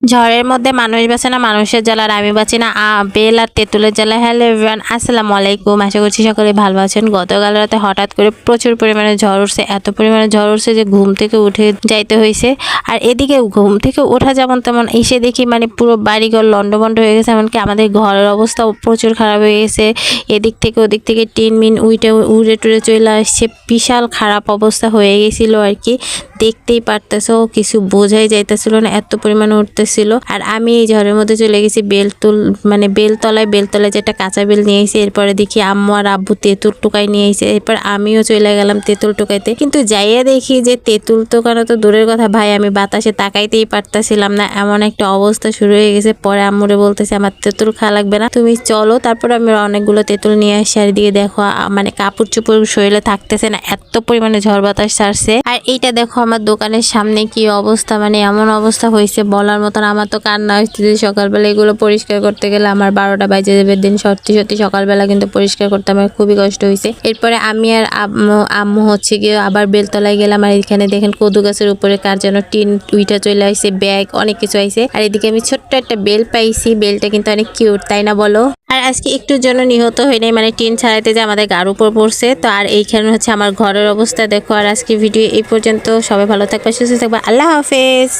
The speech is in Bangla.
ঝড়ের মধ্যে মানুষ বাঁচে না, মানুষের জ্বালার আমি বাঁচি না। বেল আর তেঁতুলের জ্বালা। হ্যালো এভরিওয়ান, আসসালামু আলাইকুম। আশা করছি সকলে ভালো আছেন। গতকাল রাতে হঠাৎ করে প্রচুর পরিমাণে ঝড় উঠছে, এত পরিমাণে ঝড় উঠছে যে ঘুম থেকে উঠে যাইতে হয়েছে। আর এদিকে ঘুম থেকে ওঠা যেমন তেমন এসে দেখি মানে পুরো বাড়িঘর লন্ডভন্ড হয়ে গেছে, এমনকি আমাদের ঘরের অবস্থাও প্রচুর খারাপ হয়ে গেছে। এদিক থেকে ওদিক থেকে টিন মিন উড়ে টুড়ে চলে আসছে। বিশাল খারাপ অবস্থা হয়ে গেছিল আর কি। দেখতেই পারতেছো, কিছু বোঝাই যাইতেছিল না, এত পরিমাণে উঠতেছিল। আর আমি এই ঝড়ের মধ্যে চলে গেছি বেলতলায় যেটা কাঁচা বেল নিয়ে এসে, এরপরে দেখি আম্মু আর আব্বু তেঁতুল টোকাই নিয়ে এসে, এরপর আমিও চলে গেলাম তেঁতুল টোকাইতে। কিন্তু যাইয়া দেখি যে তেঁতুল টোকানো তো দূরের কথা ভাই, আমি বাতাসে তাকাইতেই পারতাছিলাম না, এমন একটা অবস্থা শুরু হয়ে গেছে। পরে আম্মুরে বলতেছে আমার তেঁতুল খাওয়া লাগবে না, তুমি চলো। তারপর আমি অনেকগুলো তেঁতুল নিয়ে আসি। আর দিয়ে দেখো মানে কাপড় চোপড় শরীরে থাকতেছে না, এত পরিমাণে ঝড় বাতাস ছাড়ছে। আর এইটা দেখো আমার দোকানের সামনে কি অবস্থা, মানে এমন অবস্থা হয়েছে বলার মতন। আমার তো কান্না আসছে, সকালবেলা এগুলো পরিষ্কার করতে গেলে আমার 12টা বাজে যাবে। দিন সত্যি সত্যি সকালবেলা কিন্তু পরিষ্কার করতে আমার খুবই কষ্ট হয়েছে। এরপরে আমি আর আম্মু হচ্ছে গিয়ে আবার বেলতলায় গেলাম। আর এখানে দেখেন কদু গাছের উপরে কার যেন টিন উইটা চলে আসছে, ব্যাগ অনেক কিছু আইছে। আর এদিকে আমি ছোট্ট একটা বেল পাইছি, বেলটা কিন্তু অনেক কিউট, তাই না বলো? আর আজকে একটুর জন্য নিহত হই নাই, মানে টিন ছাড়াইতে যে আমাদের গার উপর পড়ছে। তো আর এইখানে হচ্ছে আমার ঘরের অবস্থা দেখো। আর আজকে ভিডিও এই পর্যন্ত। সবাই ভালো থাকবে, সুস্থ থাকবে, আল্লাহ হাফেজ।